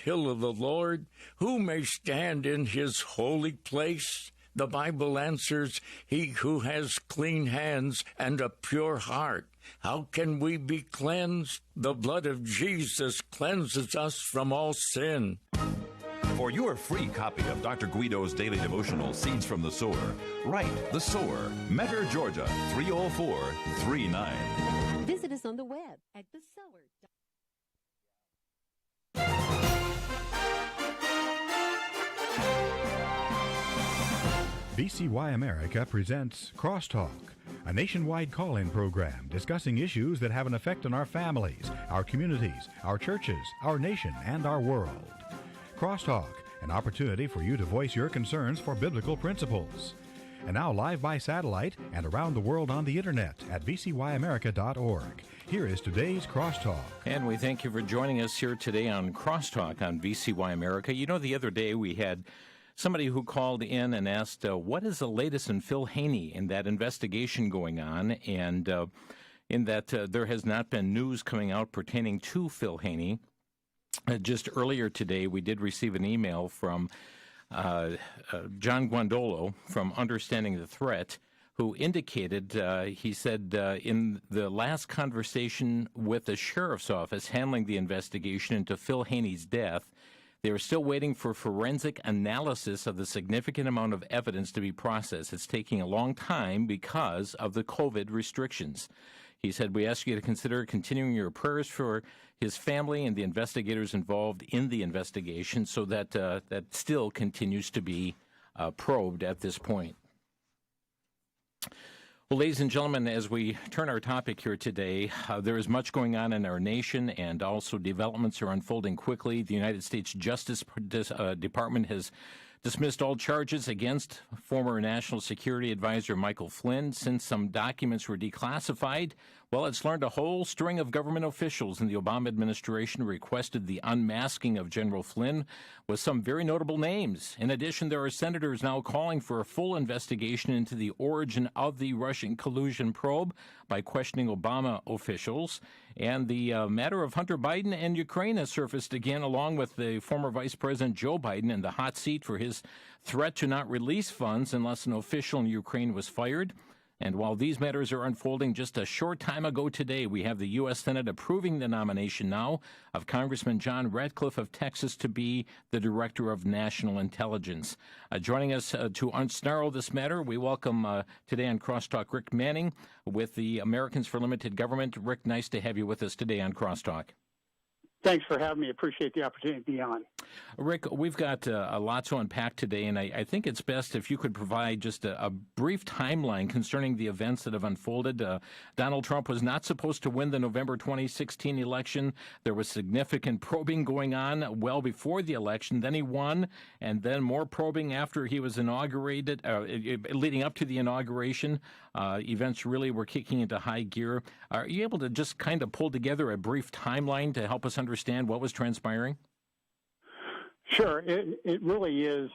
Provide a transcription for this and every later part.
Hill of the Lord, who may stand in his holy place? The Bible answers, he who has clean hands and a pure heart. How can we be cleansed? The blood of Jesus cleanses us from all sin. For your free copy of Dr. Guido's daily devotional, Seeds from the Sower, write The Sower, Mentor, Georgia, 30439. Visit us on the web at thesower.com. VCY America presents Crosstalk, a nationwide call-in program discussing issues that have an effect on our families, our communities, our churches, our nation, and our world. Crosstalk, an opportunity for you to voice your concerns for biblical principles. And now live by satellite and around the world on the internet at vcyamerica.org. Here is today's Crosstalk. And we thank you for joining us here today on Crosstalk on VCY America. You know, the other day we had somebody who called in and asked, what is the latest in Phil Haney in that investigation going on? And in that there has not been news coming out pertaining to Phil Haney. Just earlier today, we did receive an email from John Guandolo from Understanding the Threat, who indicated, he said, in the last conversation with the sheriff's office handling the investigation into Phil Haney's death, they are still waiting for forensic analysis of the significant amount of evidence to be processed. It's taking a long time because of the COVID restrictions. He said, we ask you to consider continuing your prayers for his family and the investigators involved in the investigation so that that still continues to be probed at this point. Well, ladies and gentlemen, as we turn our topic here today, there is much going on in our nation, and also developments are unfolding quickly. The United States Justice Department has dismissed all charges against former National Security Advisor Michael Flynn since some documents were declassified. Well, it's learned a whole string of government officials in the Obama administration requested the unmasking of General Flynn with some very notable names. In addition, there are senators now calling for a full investigation into the origin of the Russian collusion probe by questioning Obama officials. And the matter of Hunter Biden and Ukraine has surfaced again, along with the former Vice President Joe Biden in the hot seat for his threat to not release funds unless an official in Ukraine was fired. And while these matters are unfolding, just a short time ago today, we have the U.S. Senate approving the nomination now of Congressman John Ratcliffe of Texas to be the Director of National Intelligence. Joining us to unsnarl this matter, we welcome today on Crosstalk Rick Manning with the Americans for Limited Government. Rick, nice to have you with us today on Crosstalk. Thanks for having me. Appreciate the opportunity to be on. Rick, we've got a lot to unpack today, and I think it's best if you could provide just a brief timeline concerning the events that have unfolded. Donald Trump was not supposed to win the November 2016 election. There was significant probing going on well before the election. Then he won, and then more probing after he was inaugurated, leading up to the inauguration. Events really were kicking into high gear. Are you able to just kind of pull together a brief timeline to help us understand what was transpiring? Sure. It really is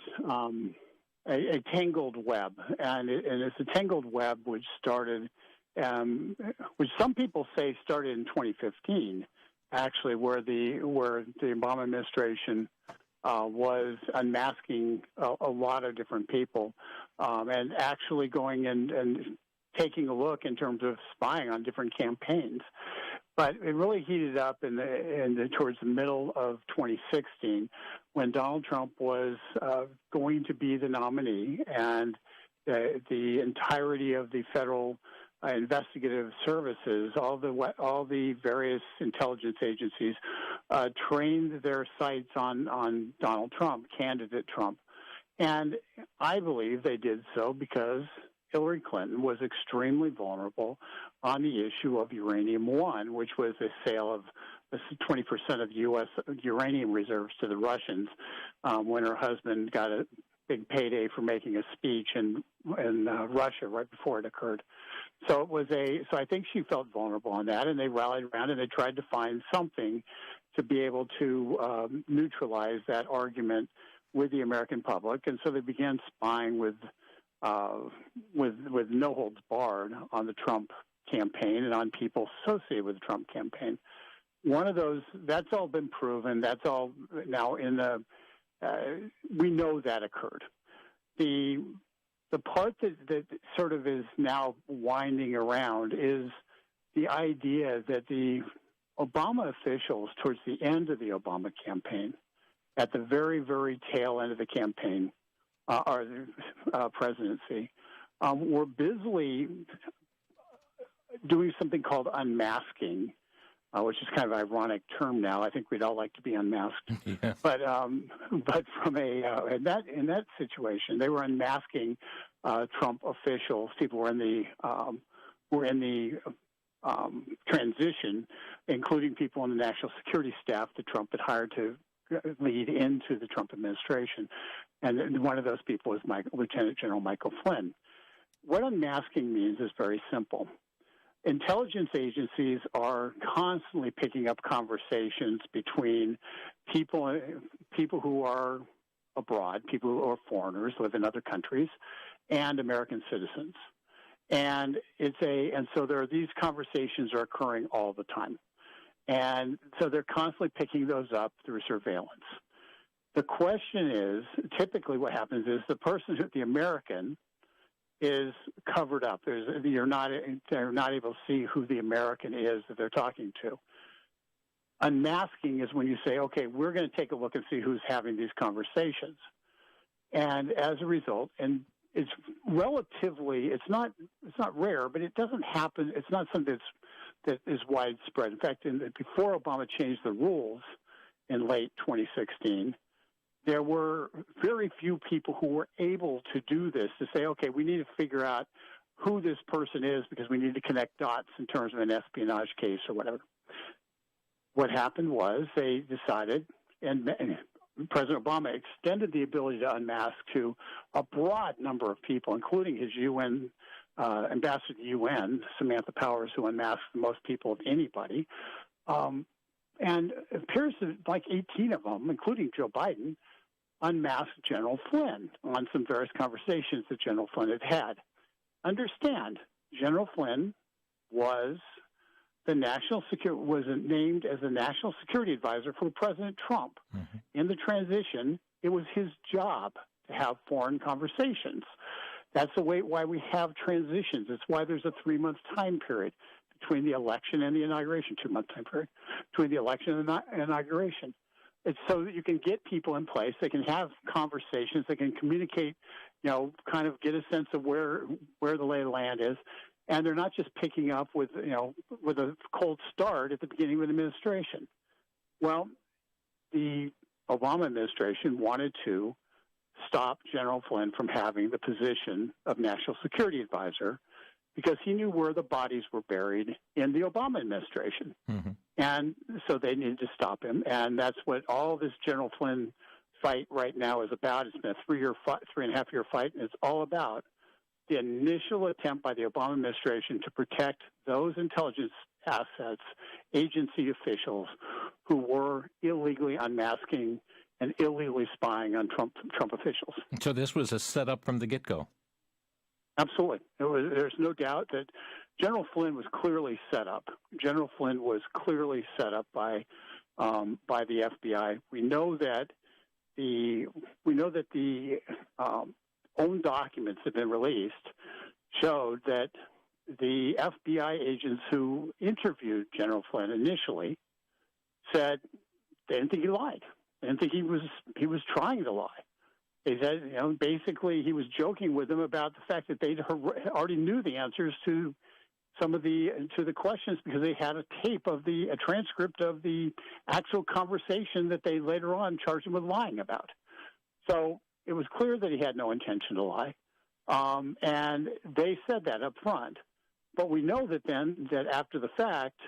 a tangled web, and it's a tangled web which started, which some people say started in 2015, actually, where the Obama administration was unmasking a lot of different people, and actually going and taking a look in terms of spying on different campaigns. But it really heated up towards the middle of 2016 when Donald Trump was going to be the nominee, and the entirety of the federal investigative services, all the various intelligence agencies, trained their sights on Donald Trump, candidate Trump. And I believe they did so because Hillary Clinton was extremely vulnerable on the issue of Uranium-1, which was a sale of 20% of U.S. uranium reserves to the Russians when her husband got a big payday for making a speech in Russia right before it occurred. So I think she felt vulnerable on that, and they rallied around and they tried to find something to be able to neutralize that argument with the American public, and so they began spying with no holds barred on the Trump campaign and on people associated with the Trump campaign. one of those, that's all been proven. That's all now in the, we know that occurred. The part that sort of is now winding around is the idea that the Obama officials, towards the end of the Obama campaign, at the very, very tail end of the campaign, or presidency, were busily doing something called unmasking, which is kind of an ironic term now. I think we'd all like to be unmasked. Yeah. But from in that situation, they were unmasking Trump officials. People were in the transition, including people on the national security staff that Trump had hired to lead into the Trump administration. And one of those people was Lieutenant General Michael Flynn. What unmasking means is very simple. Intelligence agencies are constantly picking up conversations between people who are abroad, people who are foreigners, live in other countries, and American citizens. And so these conversations are occurring all the time. And so they're constantly picking those up through surveillance. The question is, typically what happens is the American is covered up. They're not able to see who the American is that they're talking to. Unmasking is when you say, okay, we're going to take a look and see who's having these conversations. And as a result, and it's relatively, it's not rare, but it doesn't happen. It's not something that is widespread. In fact, before Obama changed the rules in late 2016, there were very few people who were able to do this, to say, okay, we need to figure out who this person is because we need to connect dots in terms of an espionage case or whatever. What happened was they decided, and President Obama extended the ability to unmask to a broad number of people, including his UN ambassador to the UN, Samantha Powers, who unmasked the most people of anybody. And it appears that like 18 of them, including Joe Biden, unmasked General Flynn on some various conversations that General Flynn had had. Understand, General Flynn was named as the national security advisor for President Trump. Mm-hmm. In the transition, it was his job to have foreign conversations. That's why we have transitions. It's why there's a 3-month time period between the election and the inauguration, 2-month time period between the election and the inauguration. It's so that you can get people in place. They can have conversations. They can communicate, kind of get a sense of where the lay of the land is. And they're not just picking up with a cold start at the beginning of an administration. Well, the Obama administration wanted to stop General Flynn from having the position of national security advisor because he knew where the bodies were buried in the Obama administration. Mm-hmm. And so they needed to stop him. And that's what all this General Flynn fight right now is about. It's been a 3.5-year fight, and it's all about the initial attempt by the Obama administration to protect those intelligence assets, agency officials who were illegally unmasking and illegally spying on Trump officials. So this was a setup from the get-go. Absolutely. There's no doubt that General Flynn was clearly set up. General Flynn was clearly set up by the FBI. We know that the own documents have been released showed that the FBI agents who interviewed General Flynn initially said they didn't think he lied. They didn't think he was trying to lie. They said, basically he was joking with them about the fact that they already knew the answers to some of the questions because they had a transcript of the actual conversation that they later on charged him with lying about. So it was clear that he had no intention to lie, and they said that up front. But we know that after the fact,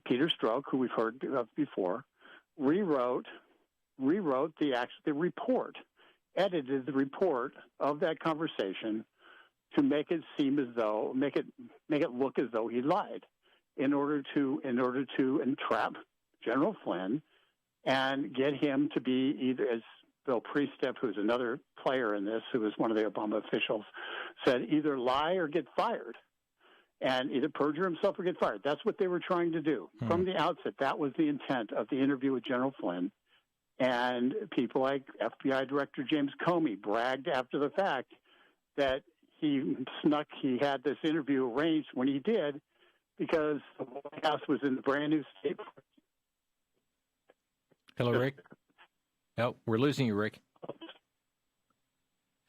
Peter Strzok, who we've heard of before, rewrote the report, edited the report of that conversation to make it look as though he lied, in order to entrap General Flynn and get him to be either, as Bill Priestep, who's another player in this, who was one of the Obama officials, said, either lie or get fired. and either perjure himself or get fired. That's what they were trying to do. From the outset, that was the intent of the interview with General Flynn. And people like FBI Director James Comey bragged after the fact that he had this interview arranged when he did because the White House was in the brand new state. Hello, Rick. Oh, we're losing you, Rick.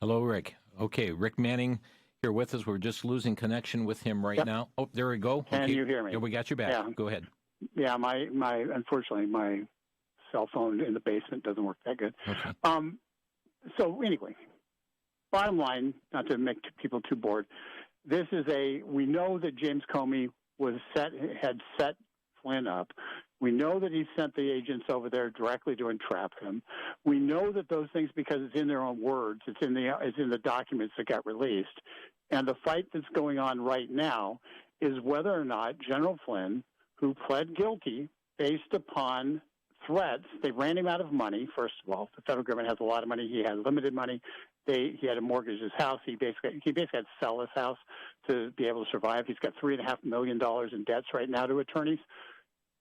Hello, Rick. Okay, Rick Manning here with us. We're just losing connection with him right now. Oh, there we go. Can you hear me? Yeah, we got you back. Yeah. Go ahead. Yeah, unfortunately, my cell phone in the basement doesn't work that good. Okay. So anyway, bottom line, not to make people too bored, we know that James Comey had set Flynn up. We know that he sent the agents over there directly to entrap him. We know that those things, because it's in their own words, it's in the documents that got released. And the fight that's going on right now is whether or not General Flynn, who pled guilty based upon threats, they ran him out of money, first of all. The federal government has a lot of money. He had limited money. He had to mortgage his house. He basically had to sell his house to be able to survive. He's got $3.5 million in debts right now to attorneys.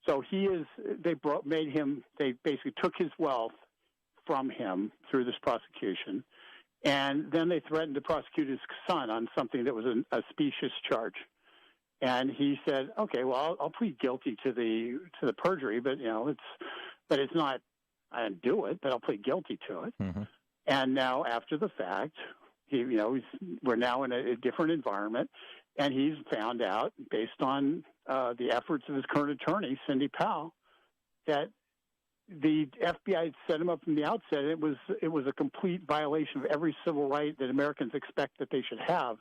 So they basically took his wealth from him through this prosecution, and then they threatened to prosecute his son on something that was a specious charge. And he said, "Okay, well, I'll plead guilty to the perjury, but it's not. I didn't do it, but I'll plead guilty to it." Mm-hmm. And now, after the fact, we're now in a different environment, and he's found out, based on the efforts of his current attorney, Cindy Powell, that the FBI had set him up from the outset. It was a complete violation of every civil right that Americans expect that they should have.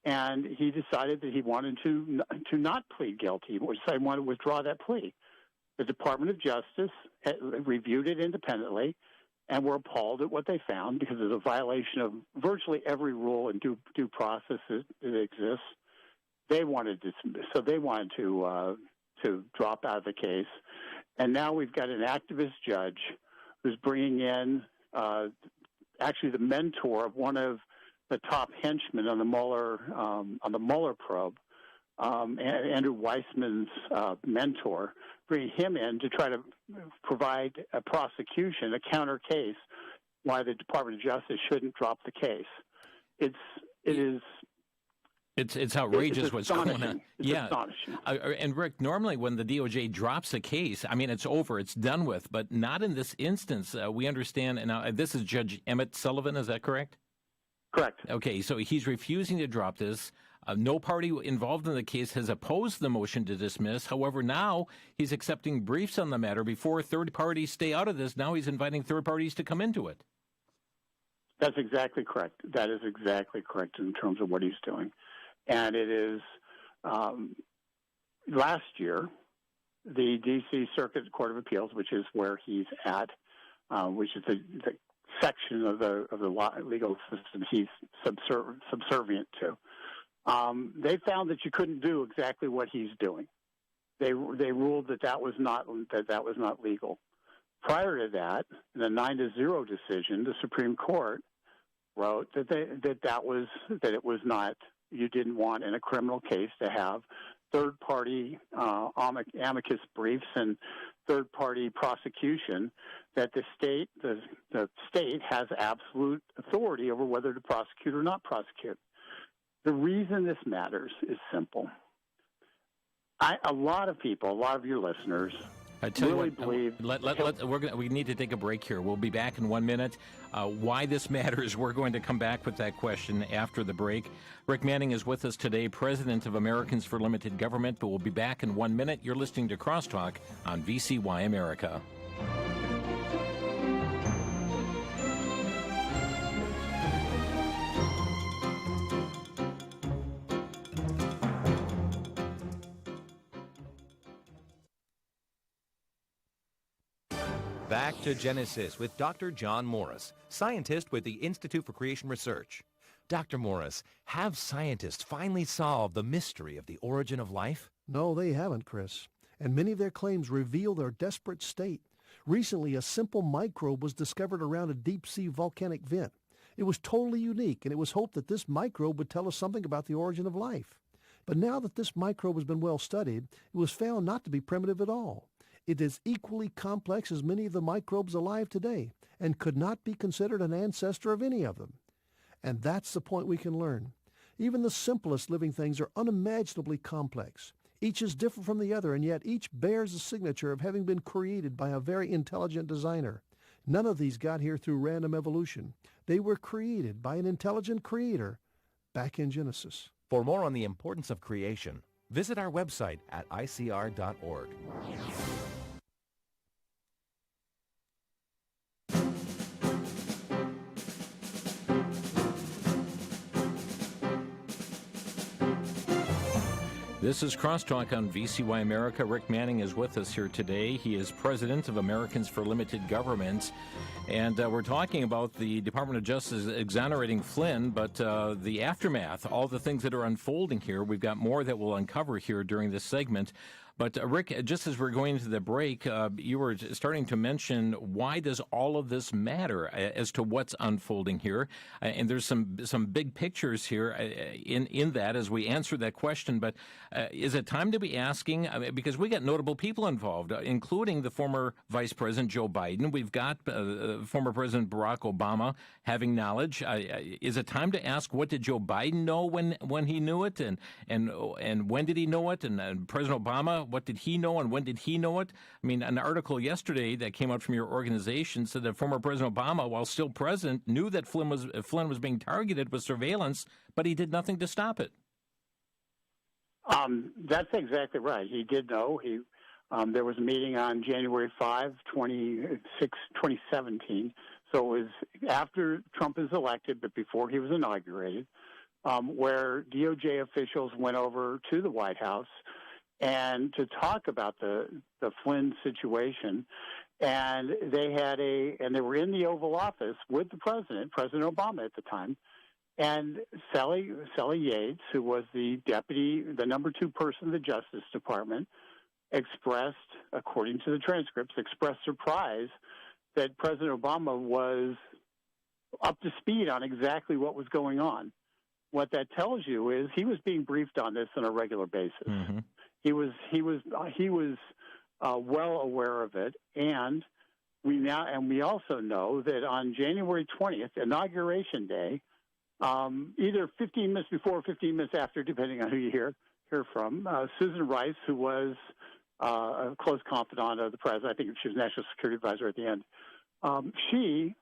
And he decided that he wanted to not plead guilty. He wanted to withdraw that plea. The Department of Justice reviewed it independently and were appalled at what they found because it's a violation of virtually every rule and due process that exists. They wanted to drop out of the case, and now we've got an activist judge who's bringing in actually the mentor of one of the top henchmen on the Mueller probe, Andrew Weissman's mentor, bringing him in to try to provide a prosecution, a counter case, why the Department of Justice shouldn't drop the case. It's outrageous it's what's going on. It's astonishing. And Rick, normally when the DOJ drops a case, I mean, it's over, it's done with, but not in this instance. We understand, and this is Judge Emmett Sullivan, is that correct? Correct. Okay, so he's refusing to drop this. No party involved in the case has opposed the motion to dismiss. However, now he's accepting briefs on the matter before third parties stay out of this. Now he's inviting third parties to come into it. That's exactly correct. That is exactly correct in terms of what he's doing. And it is, last year, the D.C. Circuit Court of Appeals, which is where he's at, which is the section of the legal system he's subservient to, they found that you couldn't do exactly what he's doing. They ruled that was not legal. Prior to that, in a 9-0 decision, the Supreme Court wrote that it was not. You didn't want in a criminal case to have third-party amicus briefs and third-party prosecution. That the state has absolute authority over whether to prosecute or not prosecute. The reason this matters is simple. A lot of people, a lot of your listeners, I tell really you what, we need to take a break here. We'll be back in 1 minute. Why this matters, we're going to come back with that question after the break. Rick Manning is with us today, president of Americans for Limited Government, but we'll be back in 1 minute. You're listening to Crosstalk on VCY America. Back to Genesis with Dr. John Morris, scientist with the Institute for Creation Research. Dr. Morris, have scientists finally solved the mystery of the origin of life? No, they haven't, Chris. And many of their claims reveal their desperate state. Recently, a simple microbe was discovered around a deep-sea volcanic vent. It was totally unique, and it was hoped that this microbe would tell us something about the origin of life. But now that this microbe has been well studied, it was found not to be primitive at all. It is equally complex as many of the microbes alive today and could not be considered an ancestor of any of them. And that's the point we can learn. Even the simplest living things are unimaginably complex. Each is different from the other, and yet each bears the signature of having been created by a very intelligent designer. None of these got here through random evolution. They were created by an intelligent creator back in Genesis. For more on the importance of creation, visit our website at icr.org. This is Crosstalk on VCY America. Rick Manning is with us here today. He is president of Americans for Limited Government. And we're talking about the Department of Justice exonerating Flynn, but the aftermath, all the things that are unfolding here. We've got more that we'll uncover here during this segment. But Rick, just as we're going into the break, you were starting to mention why does all of this matter as to what's unfolding here, and there's some big pictures here in that as we answer that question. But is it time to be asking, because we got notable people involved, including the former Vice President Joe Biden. We've got former President Barack Obama having knowledge. Is it time to ask, what did Joe Biden know when he knew it, and when did he know it, and President Obama, what did he know and when did he know it? I mean, an article yesterday that came out from your organization said that former President Obama, while still president, knew that Flynn was being targeted with surveillance, but he did nothing to stop it. That's exactly right. He did know. There was a meeting on January 5, 2017. So it was after Trump is elected, but before he was inaugurated, where DOJ officials went over to the White House and to talk about the Flynn situation, and they were in the Oval Office with the President Obama at the time, and Sally Yates, who was the number 2 person in the Justice Department, expressed, according to the transcripts, surprise that President Obama was up to speed on exactly what was going on. What that tells you is he was being briefed on this on a regular basis. Mm-hmm. He was well aware of it, and we also know that on January 20th, Inauguration Day, either 15 minutes before or 15 minutes after, depending on who you hear from, Susan Rice, who was a close confidant of the president, I think she was National Security Advisor at the end, she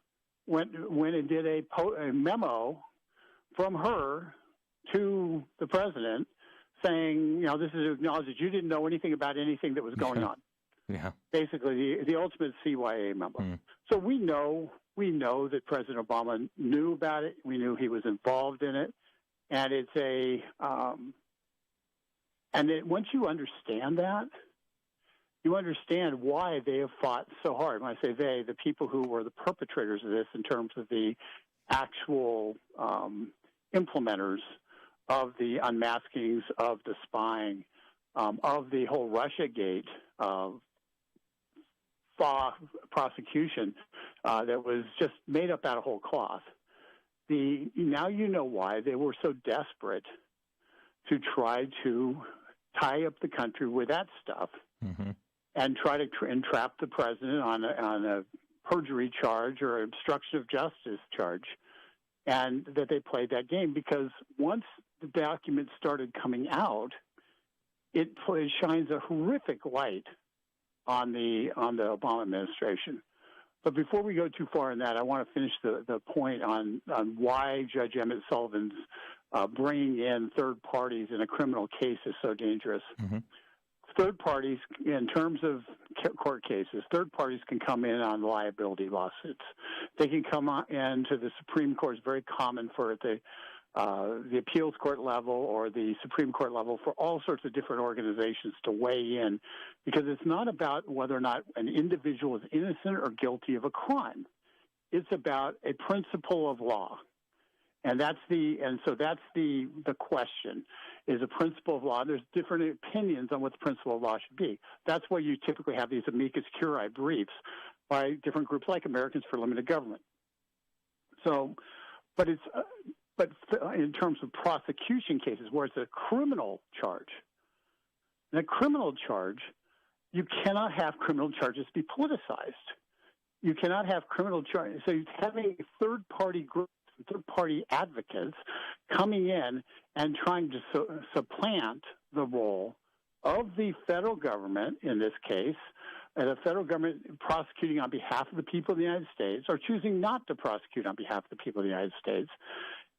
went and did a memo from her to the president, saying, this is to acknowledge that you didn't know anything about anything that was going on. Yeah. Basically, the ultimate CYA memo. Mm. So we know that President Obama knew about it. We knew he was involved in it, and once you understand that, you understand why they have fought so hard. When I say they, the people who were the perpetrators of this, in terms of the actual implementers of the unmaskings, of the spying, of the whole Russiagate prosecution that was just made up out of whole cloth. Now you know why they were so desperate to try to tie up the country with that stuff, mm-hmm. and try to entrap the president on a perjury charge or obstruction of justice charge, and that they played that game, because once the documents started coming out, it shines a horrific light on the Obama administration. But before we go too far in that, I want to finish the point on why Judge Emmett Sullivan's bringing in third parties in a criminal case is so dangerous. Mm-hmm. Third parties, in terms of court cases, third parties can come in on liability lawsuits. They can come into the Supreme Court. It's very common for the appeals court level or the Supreme Court level for all sorts of different organizations to weigh in, because it's not about whether or not an individual is innocent or guilty of a crime. It's about a principle of law. And so that's the question, is a principle of law. There's different opinions on what the principle of law should be. That's why you typically have these amicus curiae briefs by different groups like Americans for Limited Government. So, but But in terms of prosecution cases, where it's a criminal charge, in a criminal charge, you cannot have criminal charges be politicized. You cannot have criminal charges. So having third-party groups, third-party advocates coming in and trying to supplant the role of the federal government, in this case, and the federal government prosecuting on behalf of the people of the United States, or choosing not to prosecute on behalf of the people of the United States.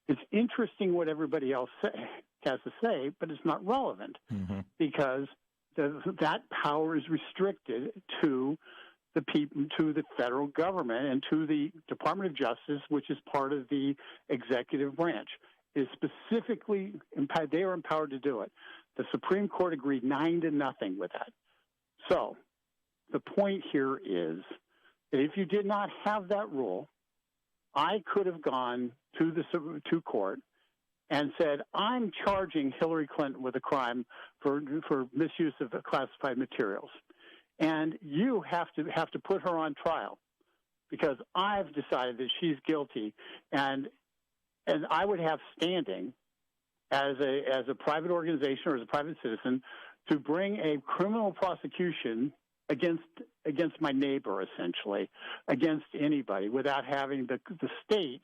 It's interesting what everybody else has to say, but it's not relevant because that power is restricted to the people, to the federal government, and to the Department of Justice, which is part of the executive branch. Is specifically they are empowered to do it. The Supreme Court agreed 9-0 with that. So the point here is that if you did not have that rule, I could have gone to court and said, I'm charging Hillary Clinton with a crime for misuse of classified materials. And you have to put her on trial because I've decided that she's guilty, and I would have standing as a private organization or as a private citizen to bring a criminal prosecution against my neighbor, essentially, against anybody, without having the state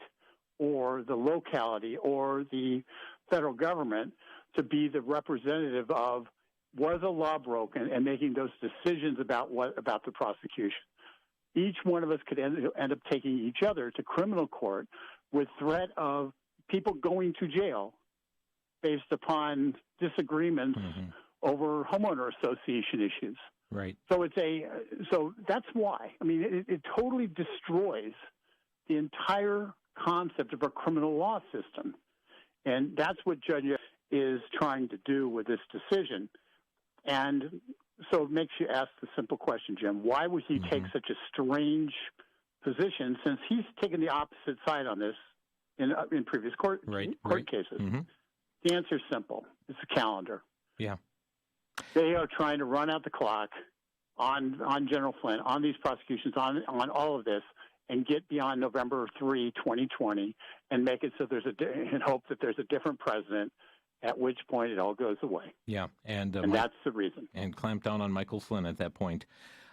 or the locality or the federal government to be the representative of was a law broken and making those decisions about the prosecution. Each one of us could end up taking each other to criminal court with threat of people going to jail based upon disagreements over homeowner association issues. Right. So so that's why. I mean, it totally destroys the entire concept of our criminal law system, and that's what Judge is trying to do with this decision. And so it makes you ask the simple question, Jim: why would he take such a strange position, since he's taken the opposite side on this in previous court cases? The answer is simple: it's a calendar. Yeah. They are trying to run out the clock on General Flynn, on these prosecutions, on all of this, and get beyond November 3, 2020, and make it so and hope that there's a different president, at which point it all goes away. Yeah, and that's the reason. And clamp down on Michael Flynn at that point.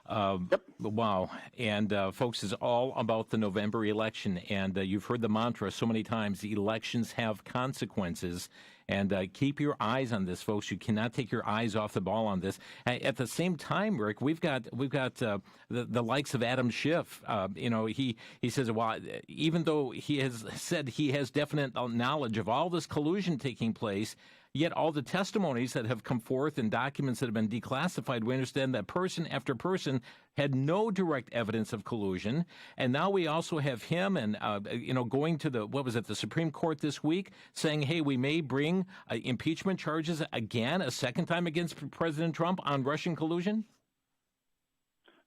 Yep. Wow. And, folks, it's all about the November election. And you've heard the mantra so many times, elections have consequences. And keep your eyes on this, folks. You cannot take your eyes off the ball on this. At the same time, Rick, we've got the likes of Adam Schiff. He says, well, even though he has said he has definite knowledge of all this collusion taking place, yet all the testimonies that have come forth and documents that have been declassified, we understand that person after person had no direct evidence of collusion. And now we also have him and, going to the Supreme Court this week saying, hey, we may bring impeachment charges again, a second time against President Trump on Russian collusion?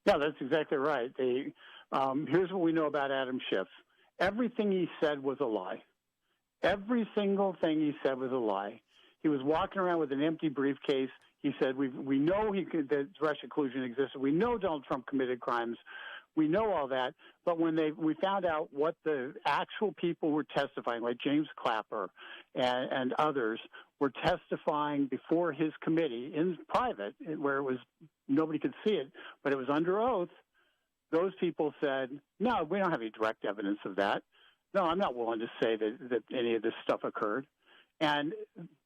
Yeah, that's exactly right. Here's what we know about Adam Schiff. Everything he said was a lie. Every single thing he said was a lie. He was walking around with an empty briefcase. He said, we know that Russian collusion existed. We know Donald Trump committed crimes. We know all that. But when we found out what the actual people were testifying, like James Clapper and others, were testifying before his committee in private, where nobody could see it, but it was under oath, those people said, no, we don't have any direct evidence of that. No, I'm not willing to say that any of this stuff occurred. And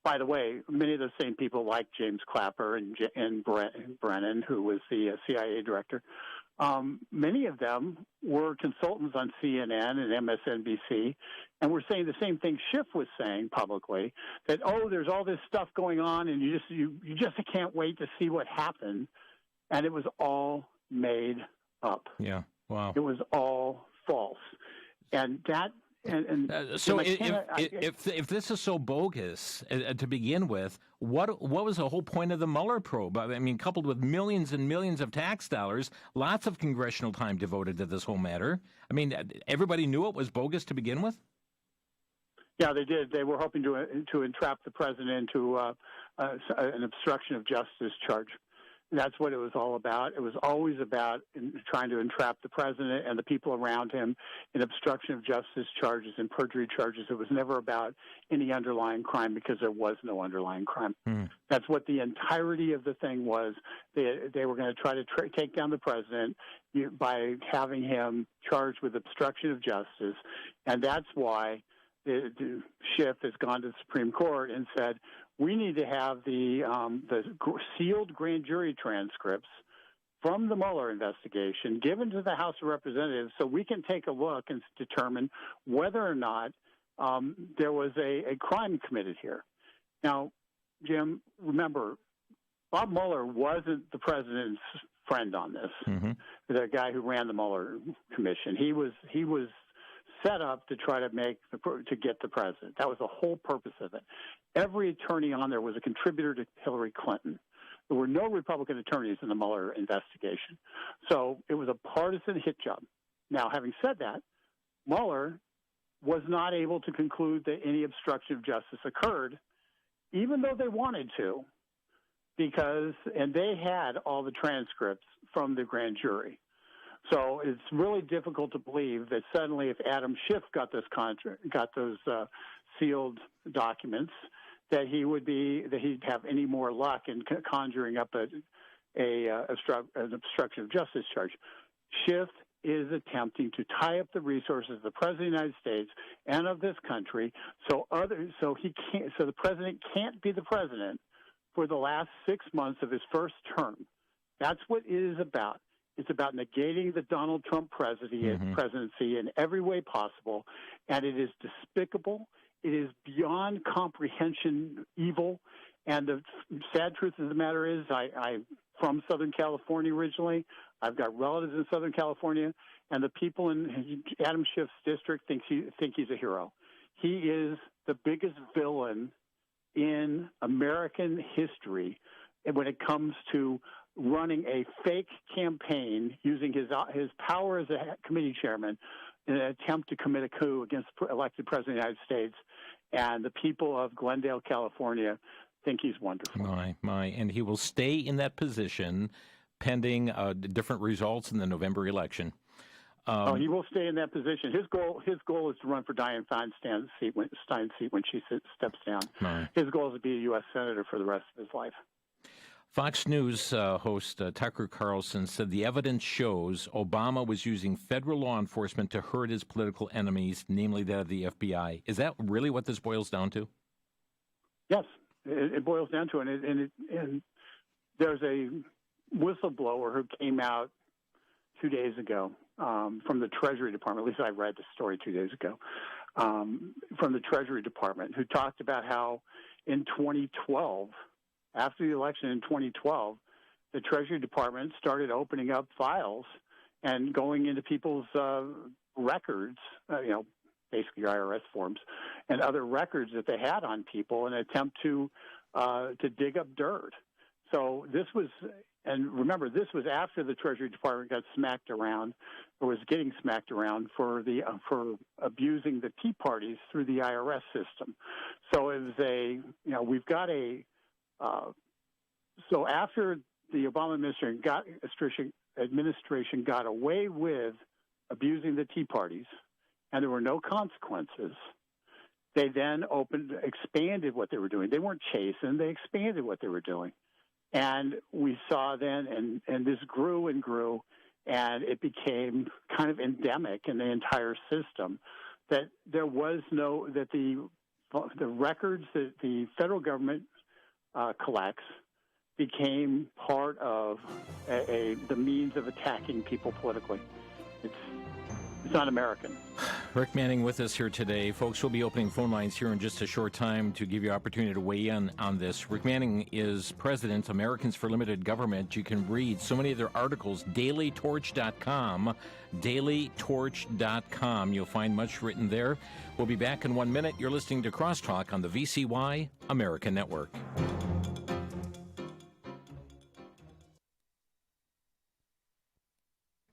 by the way, many of those same people, like James Clapper and Brennan, who was the CIA director, many of them were consultants on CNN and MSNBC, and were saying the same thing Schiff was saying publicly, that, there's all this stuff going on, and you just can't wait to see what happened. And it was all made up. Yeah, wow. It was all false. And that... So if this is so bogus to begin with, what was the whole point of the Mueller probe? I mean, coupled with millions and millions of tax dollars, lots of congressional time devoted to this whole matter. I mean, everybody knew it was bogus to begin with? Yeah, they did. They were hoping to entrap the president into an obstruction of justice charge. That's what it was all about. It was always about trying to entrap the president and the people around him in obstruction of justice charges and perjury charges. It was never about any underlying crime because there was no underlying crime. That's what the entirety of the thing was. They were going to try to take down the president by having him charged with obstruction of justice, and that's why the Schiff has gone to the Supreme Court and said, we need to have the sealed grand jury transcripts from the Mueller investigation given to the House of Representatives so we can take a look and determine whether or not there was a crime committed here. Now, Jim, remember, Bob Mueller wasn't the president's friend on this, the guy who ran the Mueller commission. He was set up to try to get the president. That was the whole purpose of it. Every attorney on there was a contributor to Hillary Clinton. There were no Republican attorneys in the Mueller investigation. So it was a partisan hit job. Now, having said that, Mueller was not able to conclude that any obstruction of justice occurred, even though they wanted to, and they had all the transcripts from the grand jury. So it's really difficult to believe that suddenly, if Adam Schiff got those sealed documents, that he'd have any more luck in conjuring up an obstruction of justice charge. Schiff is attempting to tie up the resources of the President of the United States and of this country, so the president can't be the president for the last 6 months of his first term. That's what it is about. It's about negating the Donald Trump presidency in every way possible, and it is despicable. It is beyond comprehension evil, and the sad truth of the matter is I'm from Southern California originally. I've got relatives in Southern California, and the people in Adam Schiff's district think he's a hero. He is the biggest villain in American history when it comes to running a fake campaign using his power as a committee chairman in an attempt to commit a coup against elected president of the United States. And the people of Glendale, California, think he's wonderful. My. And he will stay in that position pending different results in the November election. He will stay in that position. His goal is to run for Dianne Feinstein's seat when she steps down. Right. His goal is to be a U.S. Senator for the rest of his life. Fox News host Tucker Carlson said the evidence shows Obama was using federal law enforcement to hurt his political enemies, namely that of the FBI. Is that really what this boils down to? Yes, it boils down to it. And there's a whistleblower who came out 2 days ago from the Treasury Department. At least I read the story 2 days ago from the Treasury Department, who talked about how in 2012, after the election in 2012, the Treasury Department started opening up files and going into people's records, basically IRS forms, and other records that they had on people in an attempt to dig up dirt. So this was, and remember, this was after the Treasury Department got smacked around, or was getting smacked around for abusing the Tea Parties through the IRS system. So it was we've got so after the Obama administration got away with abusing the Tea Parties, and there were no consequences, they then expanded what they were doing. They weren't chastened; they expanded what they were doing, and we saw then, and this grew and grew, and it became kind of endemic in the entire system that there was that the records that the federal government collects became part of the means of attacking people politically. It's un-American. Rick Manning with us here today. Folks, we'll be opening phone lines here in just a short time to give you opportunity to weigh in on this. Rick Manning is president, Americans for Limited Government. You can read so many of their articles, dailytorch.com, dailytorch.com. You'll find much written there. We'll be back in 1 minute. You're listening to Crosstalk on the VCY America Network.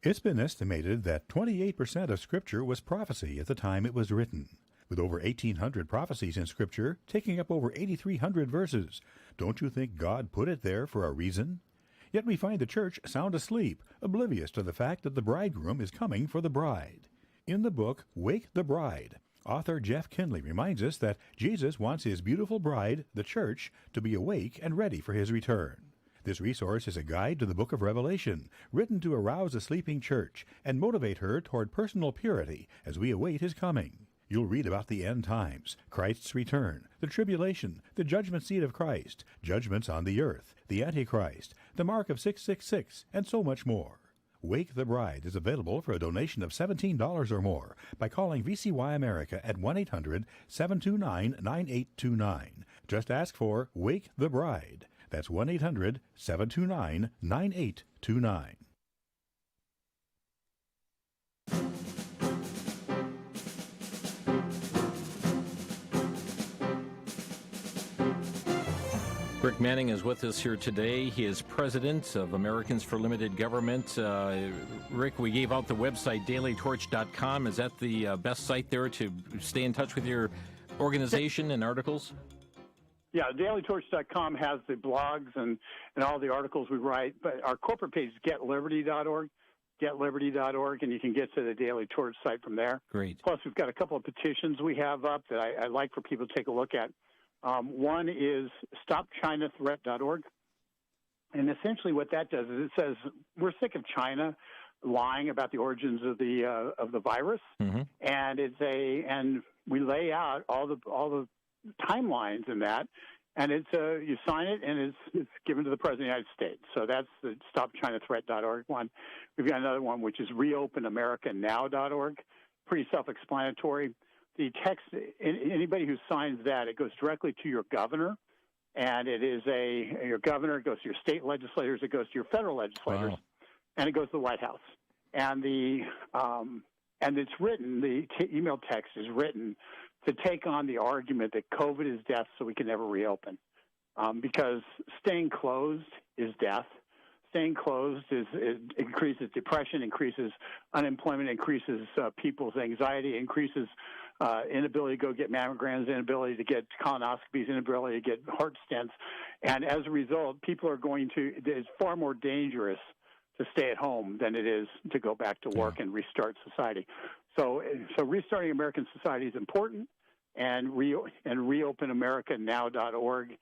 It's been estimated that 28% of Scripture was prophecy at the time it was written. With over 1,800 prophecies in Scripture, taking up over 8,300 verses, don't you think God put it there for a reason? Yet we find the church sound asleep, oblivious to the fact that the bridegroom is coming for the bride. In the book, Wake the Bride, author Jeff Kinley reminds us that Jesus wants his beautiful bride, the church, to be awake and ready for his return. This resource is a guide to the book of Revelation, written to arouse a sleeping church and motivate her toward personal purity as we await his coming. You'll read about the end times, Christ's return, the tribulation, the judgment seat of Christ, judgments on the earth, the Antichrist, the mark of 666, and so much more. Wake the Bride is available for a donation of $17 or more by calling VCY America at 1-800-729-9829. Just ask for Wake the Bride. That's 1-800-729-9829. Rick Manning is with us here today. He is president of Americans for Limited Government. Rick, we gave out the website, dailytorch.com. Is that the best site there to stay in touch with your organization and articles? Yeah, dailytorch.com has the blogs and all the articles we write, but our corporate page is getliberty.org, and you can get to the Daily Torch site from there. Great. Plus, we've got a couple of petitions we have up that I'd like for people to take a look at. One is stopchinathreat.org, and essentially what that does is it says we're sick of China lying about the origins of the virus, and and we lay out all the timelines in that, and it's you sign it and it's given to the President of the United States. So that's the stopchinathreat.org one. We've got another one which is reopenamerica.now.org. Pretty self-explanatory. The text, anybody who signs that, it goes directly to your governor, and it is your governor, it goes to your state legislators, it goes to your federal legislators, and it goes to the White House. And and it's written, the email text is written to take on the argument that COVID is death, so we can never reopen, because staying closed is death. Staying closed it increases depression, increases unemployment, increases people's anxiety, increases inability to go get mammograms, inability to get colonoscopies, inability to get heart stents. And as a result, people are it's far more dangerous to stay at home than it is to go back to work and restart society. So restarting American society is important, and reopenamerica.now.org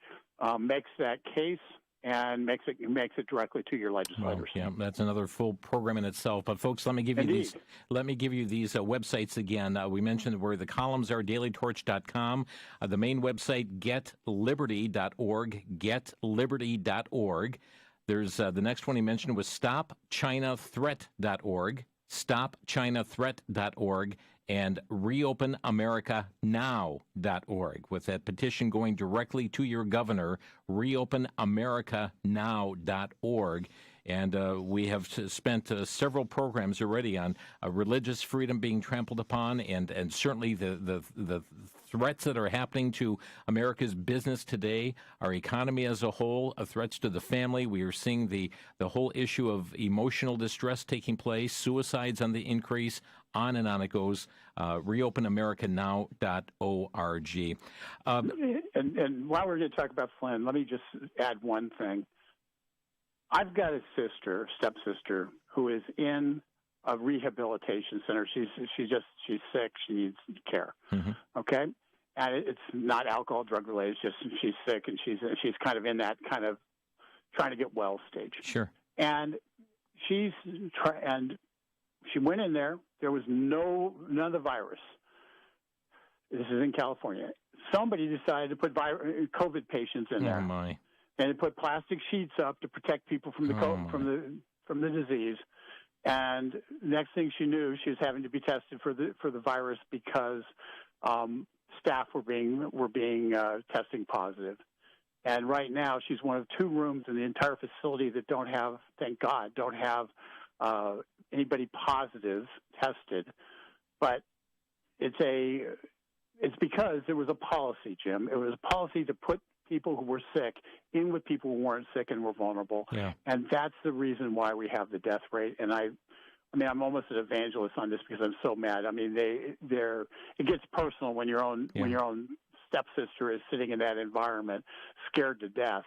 makes that case and makes it directly to your legislators. Well, yeah, that's another full program in itself. But folks, let me give you these. Let me give you these websites again. We mentioned where the columns are: dailytorch.com. The main website, getliberty.org. Getliberty.org. There's the next one he mentioned was stopchinathreat.org. Stopchinathreat.org. And reopenamerica.now.org, with that petition going directly to your governor, reopenamerica.now.org. And we have spent several programs already on religious freedom being trampled upon, and certainly the threats that are happening to America's business today, our economy as a whole, threats to the family. We are seeing the whole issue of emotional distress taking place, suicides on the increase, on and on it goes. reopenamerica.now.org. And while we're going to talk about Flynn, let me just add one thing. I've got a stepsister, who is in a rehabilitation center. She's sick. She needs care. Okay, and it's not alcohol, drug related. It's just she's sick, and she's kind of in that kind of trying to get well stage. Sure. And she went in there. There was none of the virus. This is in California. Somebody decided to put COVID patients in there. Oh my. And it put plastic sheets up to protect people from the from the disease. And next thing she knew, she was having to be tested for the virus because staff were being testing positive. And right now, she's one of two rooms in the entire facility that don't have, thank God, anybody positive tested. But it's because there was a policy, Jim. It was a policy to put people who were sick in with people who weren't sick and were vulnerable. Yeah. And that's the reason why we have the death rate. And I'm almost an evangelist on this because I'm so mad. I mean, it gets personal when your own stepsister is sitting in that environment, scared to death.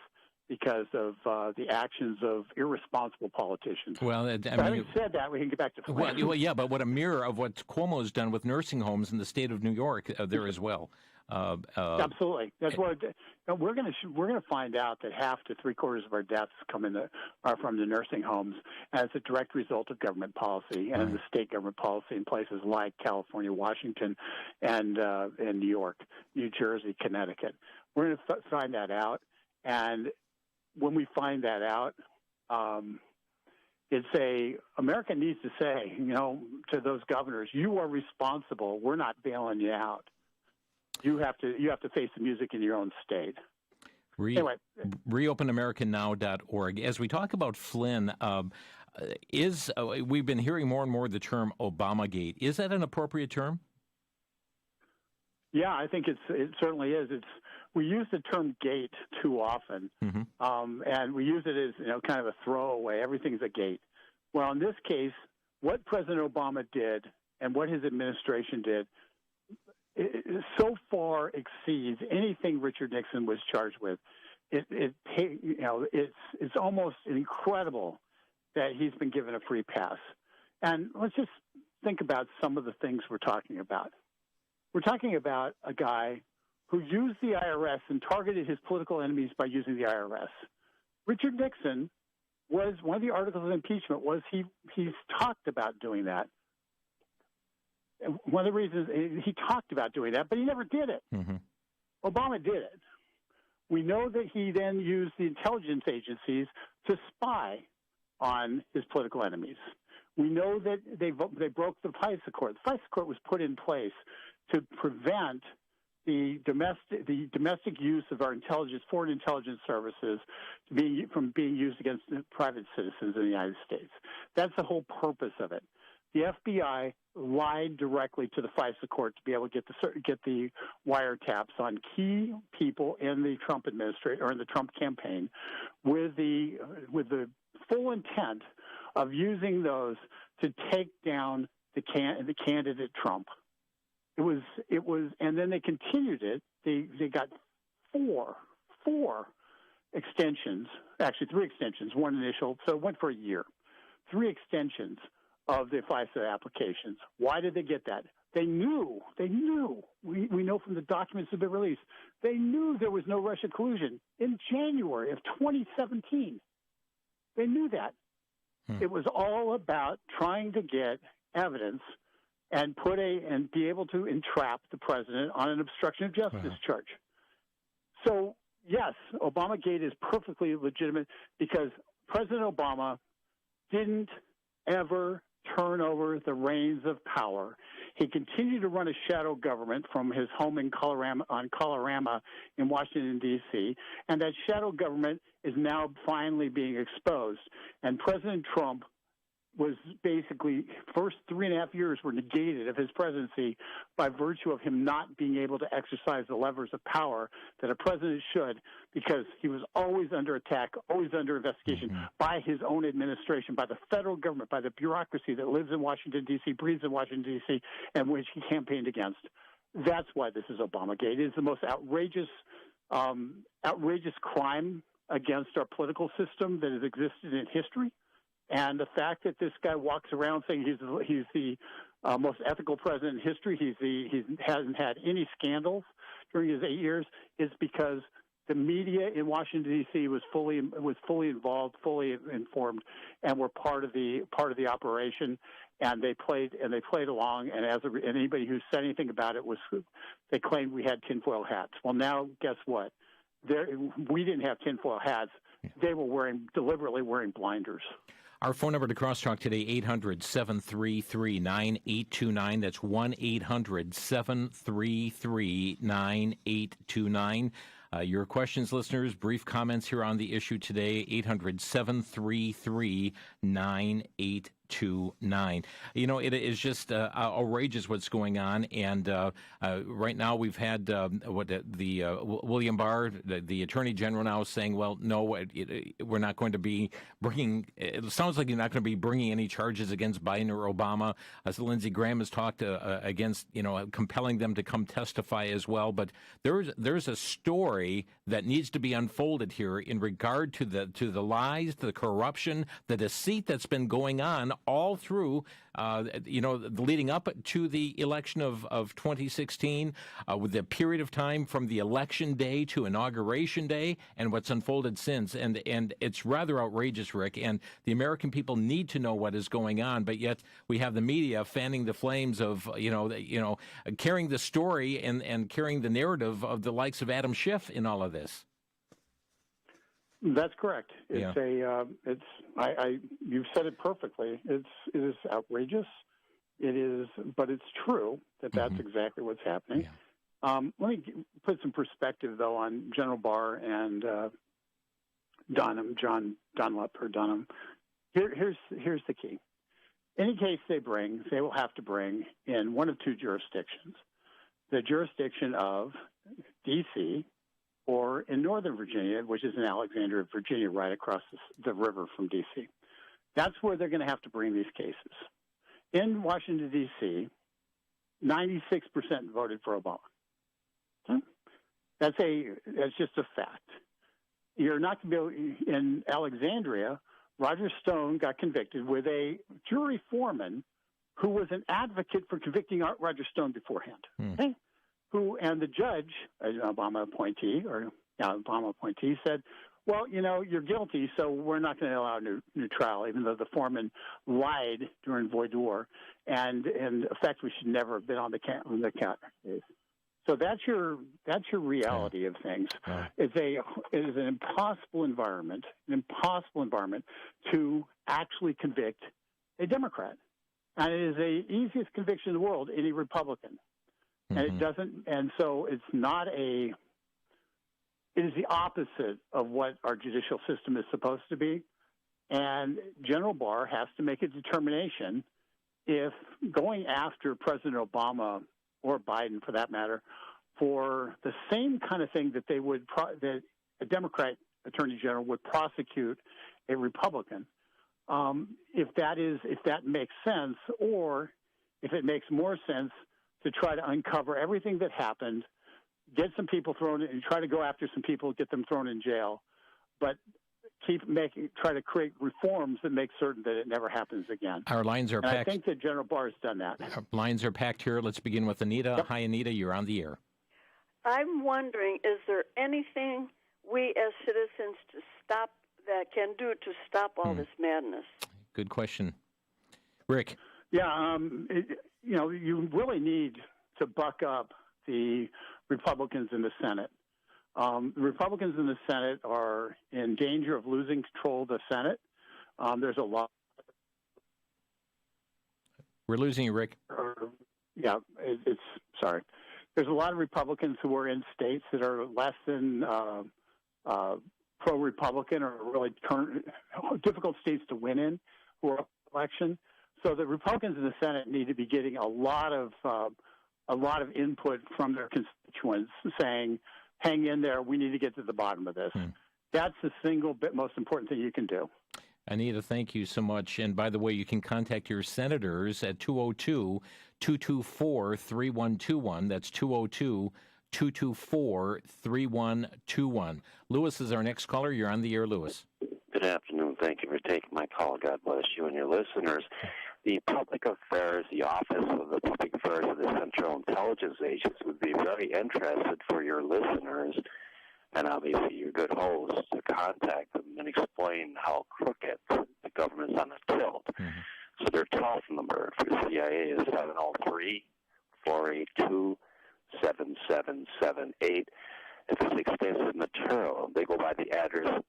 because of the actions of irresponsible politicians. Well, Having said that, we can get back to Flynn. Well, yeah, but what a mirror of what Cuomo has done with nursing homes in the state of New York there as well. Absolutely, that's what we're going to find out that half to three-quarters of our deaths are from the nursing homes as a direct result of government policy and the state government policy in places like California, Washington, and New York, New Jersey, Connecticut. We're going to find that out, and when we find that out, America needs to say, to those governors, you are responsible. We're not bailing you out. You have to face the music in your own state. Anyway, ReopenAmericaNow.org. As we talk about Flynn, we've been hearing more and more the term Obamagate. Is that an appropriate term? Yeah, I think it certainly is. We use the term gate too often, and we use it as kind of a throwaway. Everything's a gate. Well, in this case, what President Obama did and what his administration did it so far exceeds anything Richard Nixon was charged with. It's almost incredible that he's been given a free pass. And let's just think about some of the things we're talking about. We're talking about a guy who used the IRS and targeted his political enemies by using the IRS. Richard Nixon was one of the articles of impeachment was he's talked about doing that. And one of the reasons he talked about doing that, but he never did it. Obama did it. We know that he then used the intelligence agencies to spy on his political enemies. We know that they broke the FISA court. The FISA court was put in place to prevent the domestic use of our foreign intelligence services from being used against private citizens in the United States. That's the whole purpose of it. The FBI lied directly to the FISA court to be able to get the wiretaps on key people in the Trump administration or in the Trump campaign, with the full intent of using those to take down the candidate Trump. It was, and then they continued it. They got four extensions, actually 3 extensions, one initial, so it went for a year. 3 extensions of the FISA applications. Why did they get that? They knew. We know from the documents that have been released. They knew there was no Russia collusion in January of 2017. They knew that. It was all about trying to get evidence and be able to entrap the president on an obstruction of justice charge. So, yes, Obamagate is perfectly legitimate because President Obama didn't ever turn over the reins of power. He continued to run a shadow government from his home in Colorama in Washington, D.C., and that shadow government is now finally being exposed. And President Trump was basically, first 3.5 years were negated of his presidency by virtue of him not being able to exercise the levers of power that a president should, because he was always under attack, always under investigation by his own administration, by the federal government, by the bureaucracy that lives in Washington, D.C., breathes in Washington, D.C., and which he campaigned against. That's why this is Obamagate. It is the most outrageous crime against our political system that has existed in history. And the fact that this guy walks around saying he's the most ethical president in history, he hasn't had any scandals during his 8 years, is because the media in Washington D.C. was fully involved, fully informed, and were part of the operation. And they played along. And anybody who said anything about it they claimed we had tinfoil hats. Well, now guess what? We didn't have tinfoil hats. They were deliberately wearing blinders. Our phone number to Crosstalk today, 800-733-9829. That's 1-800-733-9829. Your questions, listeners, brief comments here on the issue today, 800-733-9829. 888-203-5829. You know, it is just outrageous what's going on, and right now we've had William Barr, the Attorney General, now saying, well, no, we're not going to be bringing, it sounds like you're not going to be bringing any charges against Biden or Obama. As Lindsey Graham has talked against, compelling them to come testify as well. But there's a story that needs to be unfolded here in regard to the lies, the corruption, the deceit that's been going on all through, leading up to the election of 2016, with the period of time from the election day to inauguration day, and what's unfolded since. And it's rather outrageous, Rick. And the American people need to know what is going on, but yet we have the media fanning the flames of, carrying the story and carrying the narrative of the likes of Adam Schiff in all of this. That's correct. You've said it perfectly. It is outrageous. It is, but it's true that that's exactly what's happening. Yeah. Let me put some perspective though on General Barr and John Dunlap or Dunham. Here's the key. Any case they bring, they will have to bring in one of two jurisdictions: the jurisdiction of D.C. or in Northern Virginia, which is in Alexandria, Virginia, right across the river from D.C. That's where they're going to have to bring these cases. In Washington, D.C., 96% voted for Obama. Okay? That's just a fact. You're not going to be in Alexandria. Roger Stone got convicted with a jury foreman who was an advocate for convicting Roger Stone beforehand. Okay? And the judge, an Obama appointee, said, well, you're guilty, so we're not going to allow a new trial, even though the foreman lied during voir dire. And in effect, we should never have been on the counter case. So that's your reality of things. It is an impossible environment to actually convict a Democrat. And it is the easiest conviction in the world, any Republican. And it doesn't, and so it is the opposite of what our judicial system is supposed to be. And General Barr has to make a determination if going after President Obama or Biden, for that matter, for the same kind of thing that that a Democrat Attorney General would prosecute a Republican, if that makes sense, or if it makes more sense to try to uncover everything that happened, get some people thrown in, and try to go after some people, get them thrown in jail, but try to create reforms that make certain that it never happens again. Our lines are packed. I think that General Barr has done that. Our lines are packed here. Let's begin with Anita. Yep. Hi, Anita. You're on the air. I'm wondering, is there anything we as citizens can do to stop all this madness? Good question. Rick? Yeah, you really need to buck up the Republicans in the Senate. The Republicans in the Senate are in danger of losing control of the Senate. There's a lot. We're losing you, Rick. Sorry. There's a lot of Republicans who are in states that are less than pro-Republican or really difficult states to win in who are election. So the Republicans in the Senate need to be getting a lot of input from their constituents saying, hang in there, we need to get to the bottom of this. That's the single most important thing you can do. Anita, thank you so much. And by the way, you can contact your senators at 202-224-3121. That's 202-224-3121. Lewis is our next caller. You're on the air, Lewis. Good afternoon. Thank you for taking my call. God bless you and your listeners. The Public Affairs, the Office of the Public Affairs of the Central Intelligence Agency would be very interested for your listeners and obviously your good hosts to contact them and explain how crooked the government is on a tilt. So their telephone number for the CIA is 703-482-7778. If it's extensive material, they go by the address,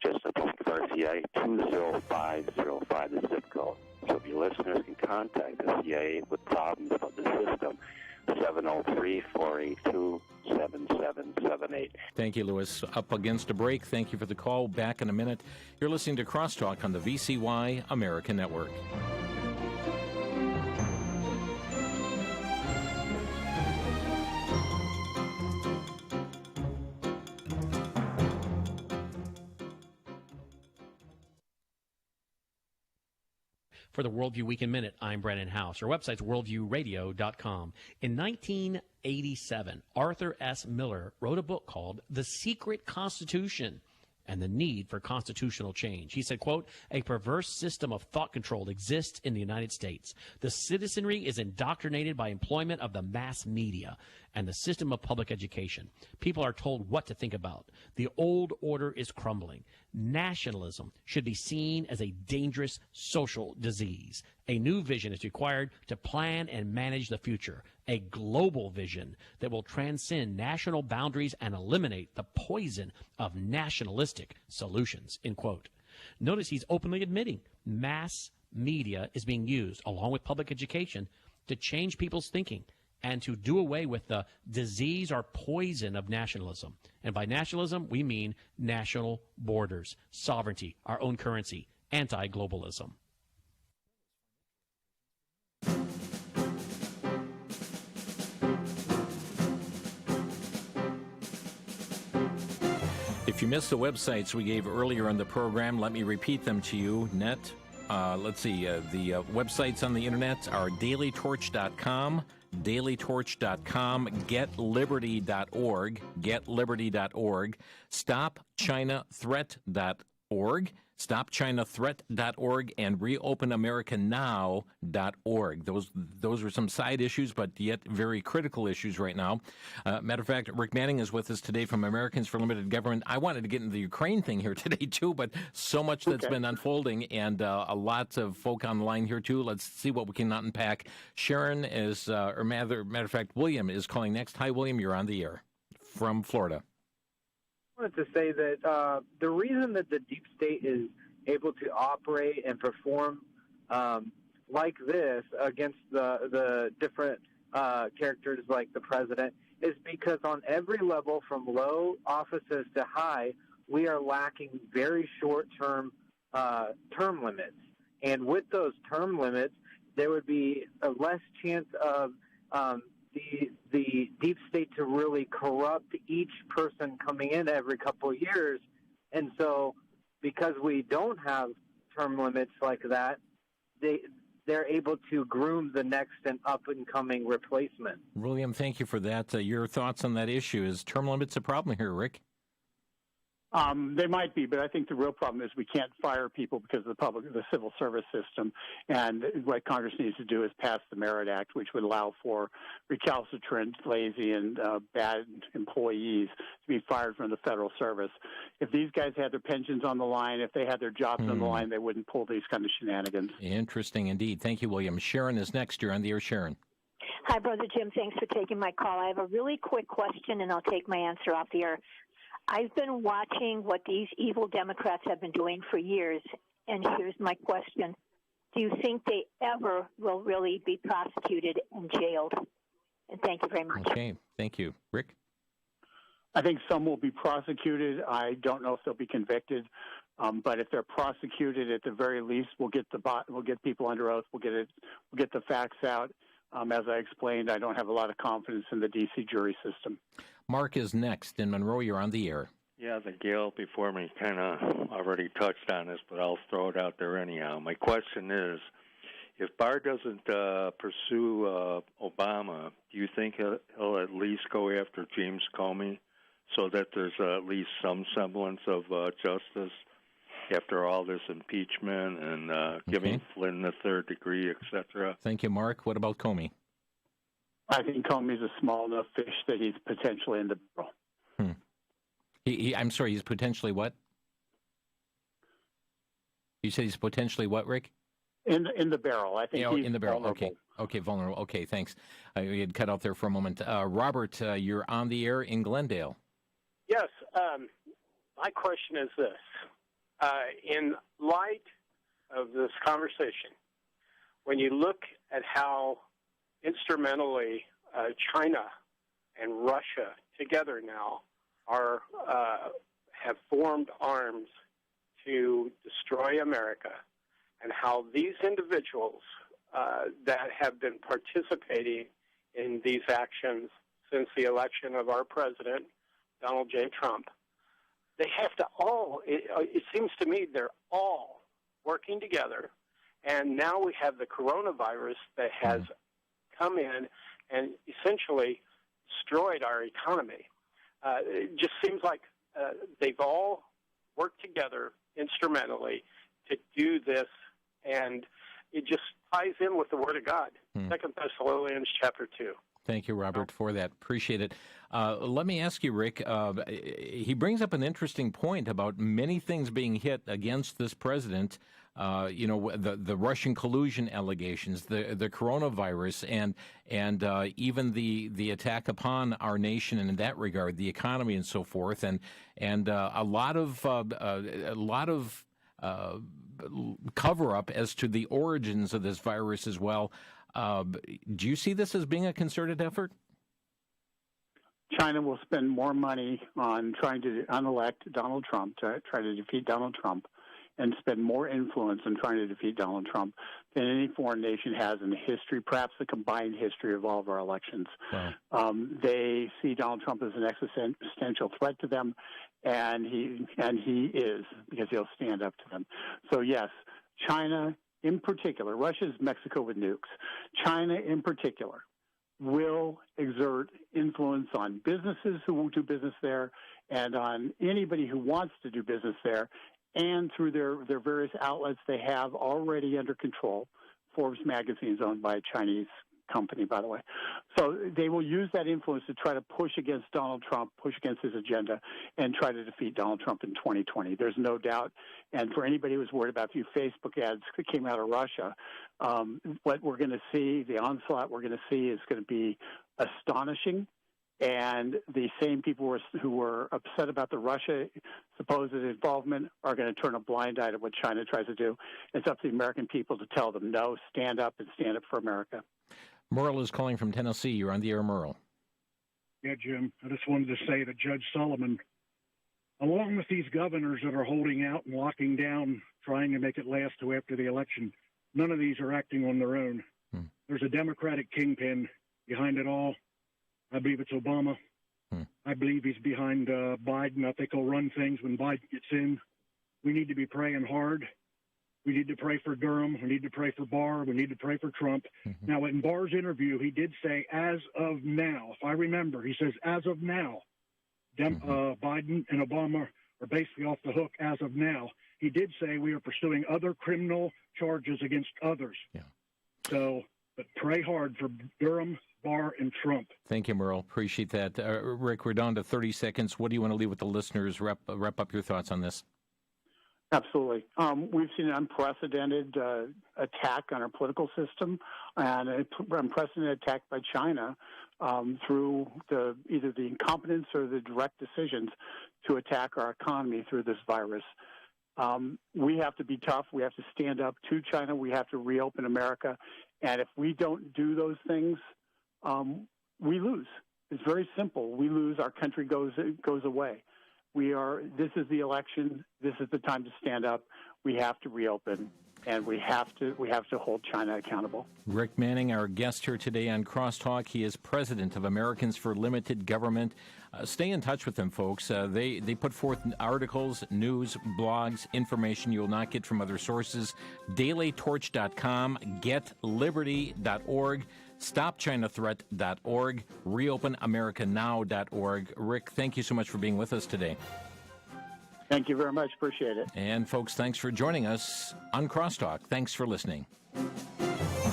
just the Public Affairs CIA 20505, the zip code. So if your listeners can contact the CIA with problems about the system, 703-482-7778. 888-878-7778. Thank you, Louis. Up against a break. Thank you for the call. Back in a minute. You're listening to Crosstalk on the VCY America Network. For the Worldview Weekend Minute, I'm Brennan House. Our website's worldviewradio.com. In 1987, Arthur S. Miller wrote a book called The Secret Constitution and the Need for Constitutional Change. He said, quote, "A perverse system of thought control exists in the United States. The citizenry is indoctrinated by employment of the mass media and the system of public education. People are told what to think about. The old order is crumbling. Nationalism should be seen as a dangerous social disease. A new vision is required to plan and manage the future, a global vision that will transcend national boundaries and eliminate the poison of nationalistic solutions," end quote. Notice he's openly admitting mass media is being used, along with public education, to change people's thinking and to do away with the disease or poison of nationalism. And by nationalism, we mean national borders, sovereignty, our own currency, anti-globalism. If you missed the websites we gave earlier in the program, let me repeat them to you. The websites on the internet are dailytorch.com, dailytorch.com, getliberty.org, stopchinathreat.org, stopchinathreat.org, and reopenamericanow.org. Those are some side issues, but yet very critical issues right now. Matter of fact, Rick Manning is with us today from Americans for Limited Government. I wanted to get into the Ukraine thing here today, too, but so much that's been unfolding, and a lot of folk on the line here, too. Let's see what we can unpack. Sharon is, matter of fact, William is calling next. Hi, William, you're on the air from Florida. I wanted to say that the reason that the deep state is able to operate and perform like this against the different characters like the president is because on every level, from low offices to high, we are lacking very short-term term limits. And with those term limits, there would be a less chance of the deep state to really corrupt each person coming in every couple of years. And so because we don't have term limits like that, they're able to groom the next and up-and-coming replacement. William, thank you for that. Your thoughts on that issue. Is term limits a problem here, Rick? They might be, but I think the real problem is we can't fire people because of the civil service system. And what Congress needs to do is pass the Merit Act, which would allow for recalcitrant, lazy, and bad employees to be fired from the federal service. If these guys had their pensions on the line, if they had their jobs on the line, they wouldn't pull these kind of shenanigans. Interesting indeed. Thank you, William. Sharon is next. You're on the air, Sharon. Hi, Brother Jim. Thanks for taking my call. I have a really quick question, and I'll take my answer off the air. I've been watching what these evil Democrats have been doing for years, and here's my question. Do you think they ever will really be prosecuted and jailed? And thank you very much. Okay, thank you. Rick? I think some will be prosecuted. I don't know if they'll be convicted, but if they're prosecuted, at the very least, we'll get people under oath. We'll get the facts out. As I explained, I don't have a lot of confidence in the D.C. jury system. Mark is next. In Monroe, you're on the air. Yeah, the gal before me kind of already touched on this, but I'll throw it out there anyhow. My question is, if Barr doesn't pursue Obama, do you think he'll at least go after James Comey so that there's at least some semblance of justice after all this impeachment and giving Flynn the third degree, etc.? Thank you, Mark. What about Comey? I think Comey's a small enough fish that he's potentially in the barrel. I'm sorry, he's potentially what? You said he's potentially what, Rick? In the barrel. I think he's in the barrel. vulnerable. Okay, vulnerable. Okay, thanks. We had cut out there for a moment. Robert, you're on the air in Glendale. Yes. My question is this. In light of this conversation, when you look at how instrumentally China and Russia together now have formed arms to destroy America, and how these individuals that have been participating in these actions since the election of our president, Donald J. Trump, they have to all, it seems to me they're all working together, and now we have the coronavirus that has come in and essentially destroyed our economy. It just seems like they've all worked together instrumentally to do this, and it just ties in with the Word of God. 2 Thessalonians chapter 2. Thank you, Robert, for that. Appreciate it. Let me ask you, Rick, he brings up an interesting point about many things being hit against this president. The Russian collusion allegations, the coronavirus, and even the attack upon our nation, and in that regard, the economy and so forth, and a lot of cover up as to the origins of this virus as well. Do you see this as being a concerted effort? China will spend more money on trying to unelect Donald Trump, to try to defeat Donald Trump, and spend more influence in trying to defeat Donald Trump than any foreign nation has in the history, perhaps the combined history of all of our elections. Wow. They see Donald Trump as an existential threat to them, and he is, because he'll stand up to them. So yes, China in particular, Russia's Mexico with nukes. China in particular will exert influence on businesses who won't do business there, and on anybody who wants to do business there, and through their various outlets they have already under control. Forbes magazine is owned by a Chinese company, by the way. So they will use that influence to try to push against Donald Trump, push against his agenda, and try to defeat Donald Trump in 2020. There's no doubt. And for anybody who's worried about a few Facebook ads that came out of Russia, what we're going to see, the onslaught we're going to see, is going to be astonishing. And the same people who were upset about the Russia supposed involvement are going to turn a blind eye to what China tries to do. It's up to the American people to tell them, no, stand up and stand up for America. Merle is calling from Tennessee. You're on the air, Merle. Yeah, Jim, I just wanted to say that Judge Sullivan, along with these governors that are holding out and locking down, trying to make it last to after the election, none of these are acting on their own. There's a Democratic kingpin behind it all. I believe it's Obama. I believe he's behind Biden. I think he'll run things when Biden gets in. We need to be praying hard. We need to pray for Durham. We need to pray for Barr. We need to pray for Trump. Now, in Barr's interview, he did say, as of now, if I remember, he says, as of now, Biden and Obama are basically off the hook as of now. He did say we are pursuing other criminal charges against others. Yeah. So, but pray hard for Durham, Barr, and Trump. Thank you, Merle. Appreciate that. Rick, we're down to 30 seconds. What do you want to leave with the listeners? Wrap up your thoughts on this. Absolutely. We've seen an unprecedented attack on our political system, and an unprecedented attack by China through either the incompetence or the direct decisions to attack our economy through this virus. We have to be tough. We have to stand up to China. We have to reopen America. And if we don't do those things, we lose. It's very simple. We lose. Our country goes away. This is the election. This is the time to stand up. We have to reopen, and we have to hold China accountable. Rick Manning, our guest here today on Crosstalk. He is president of Americans for Limited Government. Stay in touch with them, folks. They put forth articles, news, blogs, information you will not get from other sources. DailyTorch.com, GetLiberty.org, StopChinaThreat.org, ReopenAmericaNow.org. Rick, thank you so much for being with us today. Thank you very much. Appreciate it. And folks, thanks for joining us on Crosstalk. Thanks for listening.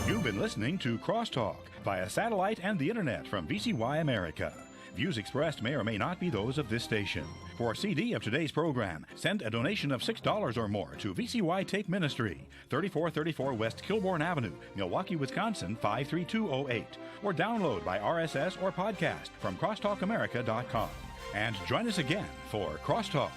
You've been listening to Crosstalk via satellite and the internet from VCY America. Views expressed may or may not be those of this station. For a CD of today's program, send a donation of $6 or more to VCY Tape Ministry, 3434 West Kilbourne Avenue, Milwaukee, Wisconsin, 53208. Or download by RSS or podcast from CrosstalkAmerica.com. And join us again for Crosstalk.